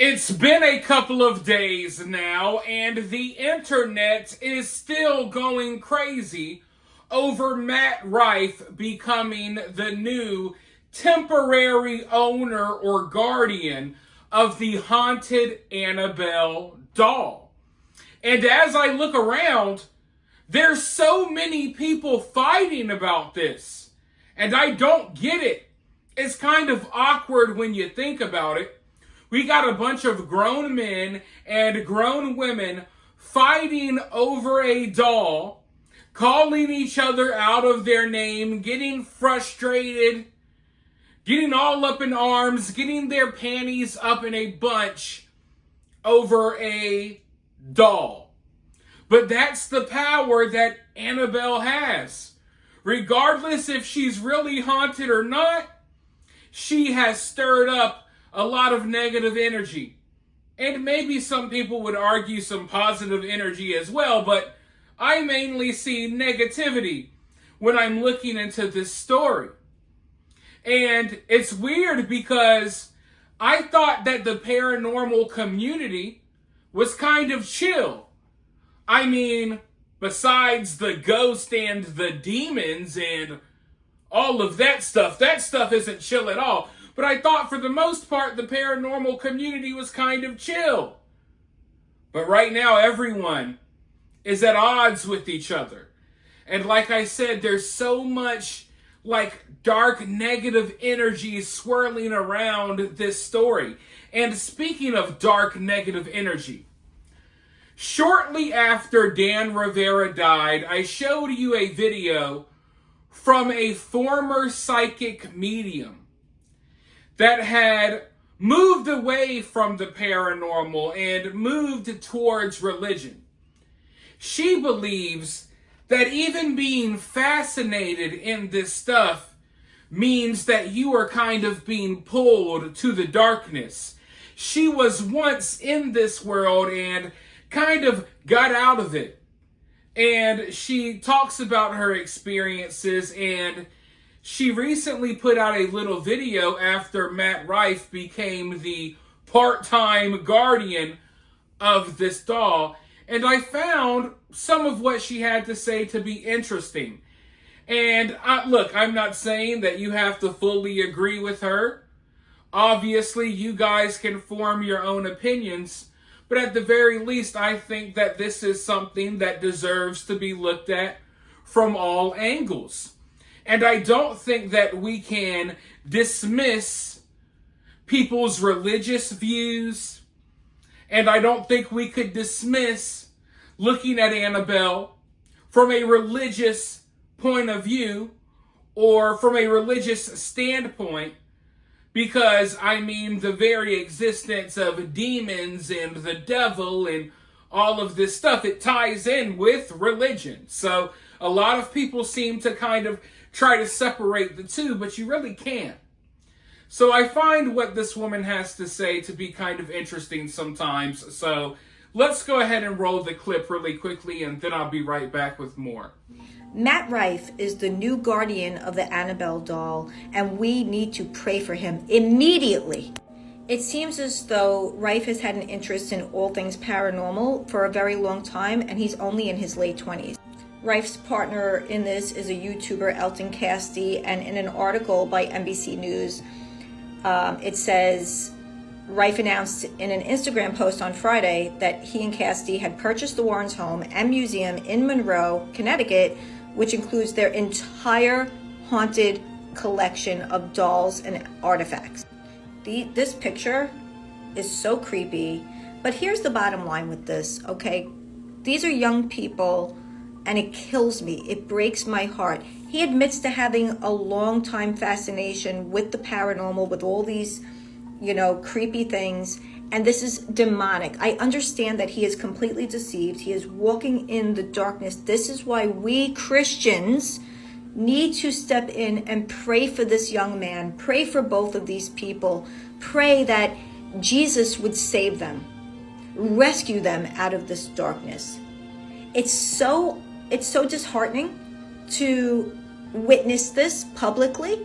It's been a couple of days now, and the internet is still going crazy over Matt Rife becoming the new temporary owner or guardian of the haunted Annabelle doll. And as I look around, there's so many people fighting about this. And I don't get it. It's kind of awkward when you think about it. We got a bunch of grown men and grown women fighting over a doll, calling each other out of their name, getting frustrated, getting all up in arms, getting their panties up in a bunch over a doll. But that's the power that Annabelle has. Regardless if she's really haunted or not, she has stirred up a lot of negative energy. And maybe some people would argue some positive energy as well, but I mainly see negativity when I'm looking into this story. And it's weird because I thought that the paranormal community was kind of chill. I mean, besides the ghost and the demons and all of that stuff isn't chill at all. But I thought for the most part the paranormal community was kind of chill. But right now everyone is at odds with each other. And like I said, there's so much dark negative energy swirling around this story. And speaking of dark negative energy, shortly after Dan Rivera died, I showed you a video from a former psychic medium that had moved away from the paranormal and moved towards religion. She believes that even being fascinated in this stuff means that you are kind of being pulled to the darkness. She was once in this world and kind of got out of it. And she talks about her experiences, and she recently put out a little video after Matt Rife became the part-time guardian of this doll. And I found some of what she had to say to be interesting. And look, I'm not saying that you have to fully agree with her. Obviously, you guys can form your own opinions. But at the very least, I think that this is something that deserves to be looked at from all angles. And I don't think that we can dismiss people's religious views. And I don't think we could dismiss looking at Annabelle from a religious point of view or from a religious standpoint. Because, I mean, the very existence of demons and the devil and all of this stuff, it ties in with religion. So a lot of people seem to kind of try to separate the two, but you really can't. So I find what this woman has to say to be kind of interesting sometimes. So let's go ahead and roll the clip really quickly, and then I'll be right back with more. Matt Rife is the new guardian of the Annabelle doll, and we need to pray for him immediately. It seems as though Rife has had an interest in all things paranormal for a very long time, and he's only in his late 20s. Rife's partner in this is a YouTuber, Elton Castee, and in an article by NBC News, it says Rife announced in an Instagram post on Friday that he and Castee had purchased the Warrens' home and museum in Monroe, Connecticut, which includes their entire haunted collection of dolls and artifacts. This picture is so creepy, but here's the bottom line with this, okay? These are young people, and it kills me. It breaks my heart. He admits to having a long time fascination with the paranormal, with all these, creepy things. And this is demonic. I understand that he is completely deceived. He is walking in the darkness. This is why we Christians need to step in and pray for this young man. Pray for both of these people. Pray that Jesus would save them, rescue them out of this darkness. It's so disheartening to witness this publicly,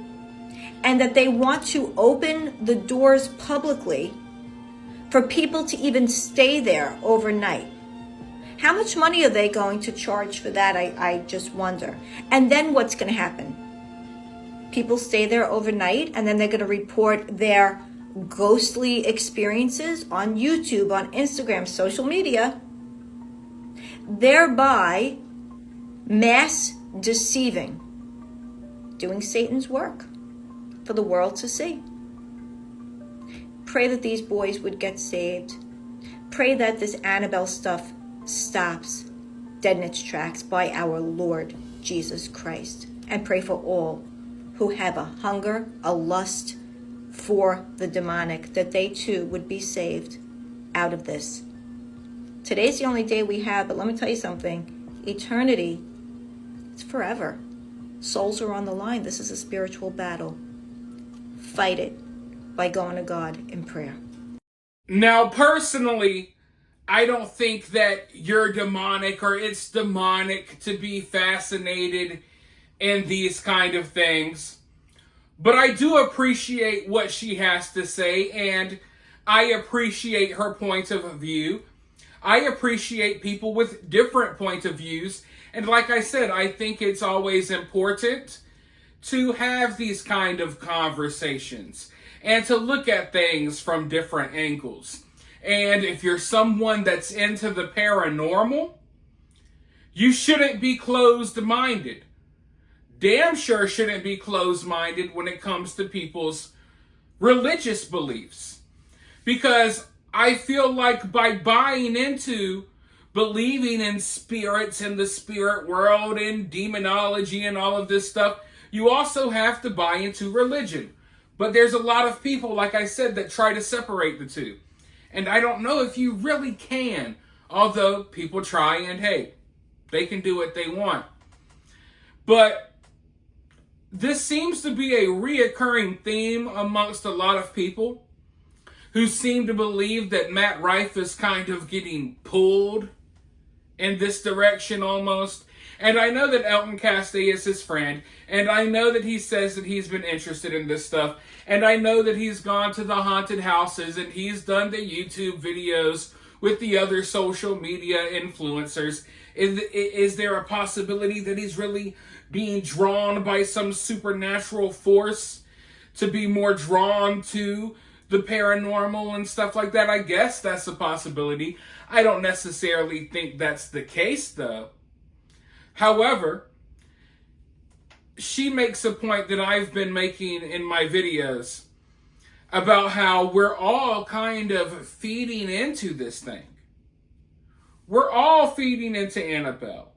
and that they want to open the doors publicly for people to even stay there overnight. How much money are they going to charge for that? I just wonder. And then what's going to happen? People stay there overnight, and then they're going to report their ghostly experiences on YouTube, on Instagram, social media, thereby mass deceiving, doing Satan's work for the world to see. Pray that these boys would get saved. Pray that this Annabelle stuff stops dead in its tracks by our Lord Jesus Christ. And pray for all who have a hunger, a lust for the demonic, that they too would be saved out of this. Today's the only day we have, but let me tell you something. Eternity, it's forever. Souls are on the line. This is a spiritual battle. Fight it by going to God in prayer. Now, personally, I don't think that you're demonic or it's demonic to be fascinated in these kind of things. But I do appreciate what she has to say, and I appreciate her point of view. I appreciate people with different point of views. And like I said, I think it's always important to have these kind of conversations and to look at things from different angles. And if you're someone that's into the paranormal, you shouldn't be closed-minded. Damn sure shouldn't be closed-minded when it comes to people's religious beliefs. Because I feel like by buying into believing in spirits and the spirit world and demonology and all of this stuff, you also have to buy into religion. But there's a lot of people, like I said, that try to separate the two. And I don't know if you really can, although people try, and hey, they can do what they want. But this seems to be a reoccurring theme amongst a lot of people who seem to believe that Matt Rife is kind of getting pulled in this direction almost. And I know that Elton Castee is his friend, and I know that he says that he's been interested in this stuff, and I know that he's gone to the haunted houses, and he's done the YouTube videos with the other social media influencers. Is there a possibility that he's really being drawn by some supernatural force to be more drawn to the paranormal and stuff like that? I guess that's a possibility. I don't necessarily think that's the case, though. However, she makes a point that I've been making in my videos about how we're all kind of feeding into this thing. We're all feeding into Annabelle.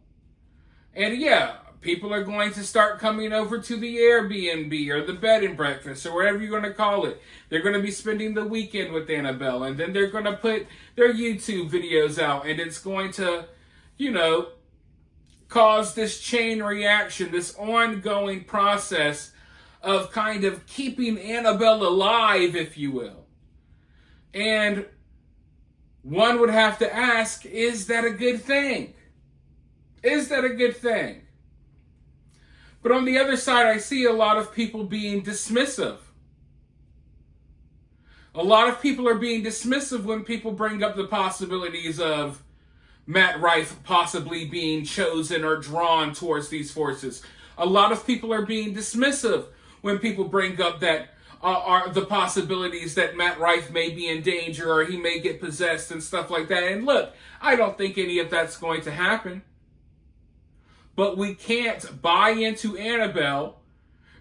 And yeah, people are going to start coming over to the Airbnb or the bed and breakfast or whatever you're going to call it. They're going to be spending the weekend with Annabelle, and then they're going to put their YouTube videos out, and it's going to, cause this chain reaction, this ongoing process of kind of keeping Annabelle alive, if you will. And one would have to ask, is that a good thing? Is that a good thing? But on the other side, I see a lot of people being dismissive. A lot of people are being dismissive when people bring up the possibilities of Matt Rife possibly being chosen or drawn towards these forces. A lot of people are being dismissive when people bring up that are the possibilities that Matt Rife may be in danger or he may get possessed and stuff like that. And look, I don't think any of that's going to happen. But we can't buy into Annabelle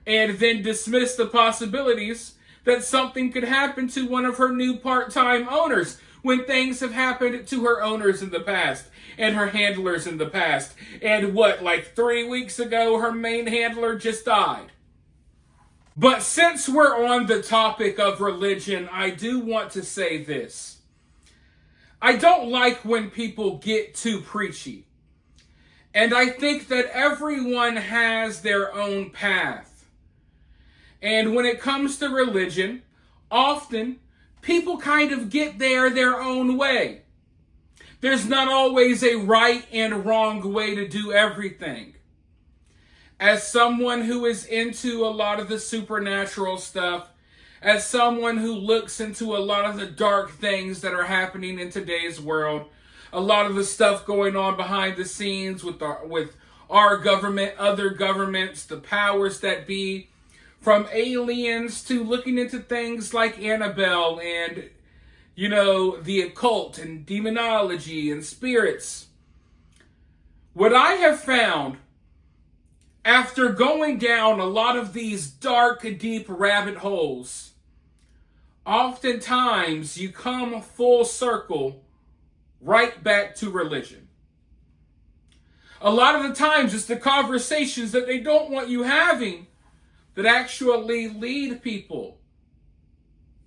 and then dismiss the possibilities that something could happen to one of her new part-time owners when things have happened to her owners in the past and her handlers in the past. And 3 weeks ago, her main handler just died. But since we're on the topic of religion, I do want to say this. I don't like when people get too preachy. And I think that everyone has their own path. And when it comes to religion, often people kind of get there their own way. There's not always a right and wrong way to do everything. As someone who is into a lot of the supernatural stuff, as someone who looks into a lot of the dark things that are happening in today's world, a lot of the stuff going on behind the scenes with our government, other governments, the powers that be, from aliens to looking into things like Annabelle and, the occult and demonology and spirits. What I have found after going down a lot of these dark, deep rabbit holes, oftentimes you come full circle right back to religion. A lot of the times it's the conversations that they don't want you having that actually lead people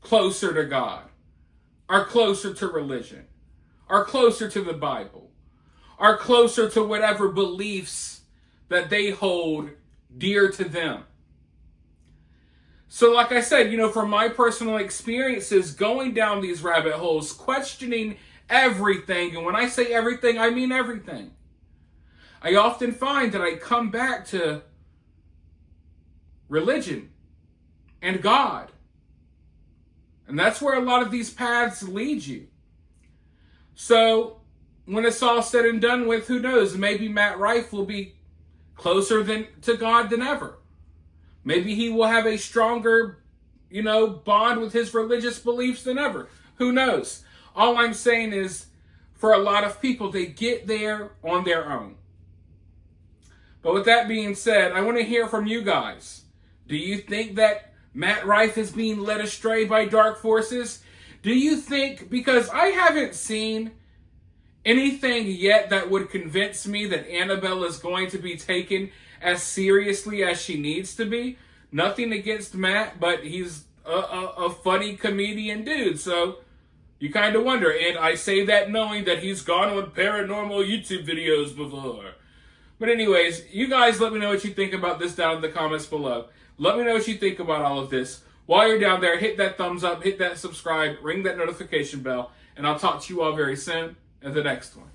closer to God, are closer to religion, are closer to the Bible, are closer to whatever beliefs that they hold dear to them. So like I said, from my personal experiences, going down these rabbit holes, questioning everything, and when I say everything, I mean everything, I often find that I come back to religion and God. And that's where a lot of these paths lead you. So when it's all said and done with, who knows? Maybe Matt Rife will be closer to God than ever. Maybe he will have a stronger, bond with his religious beliefs than ever. Who knows? All I'm saying is, for a lot of people, they get there on their own. But with that being said, I want to hear from you guys. Do you think that Matt Rife is being led astray by dark forces? Do you think, because I haven't seen anything yet that would convince me that Annabelle is going to be taken as seriously as she needs to be. Nothing against Matt, but he's a funny comedian dude, so you kind of wonder. And I say that knowing that he's gone on paranormal YouTube videos before. But anyways, you guys let me know what you think about this down in the comments below. Let me know what you think about all of this. While you're down there, hit that thumbs up, hit that subscribe, ring that notification bell, and I'll talk to you all very soon in the next one.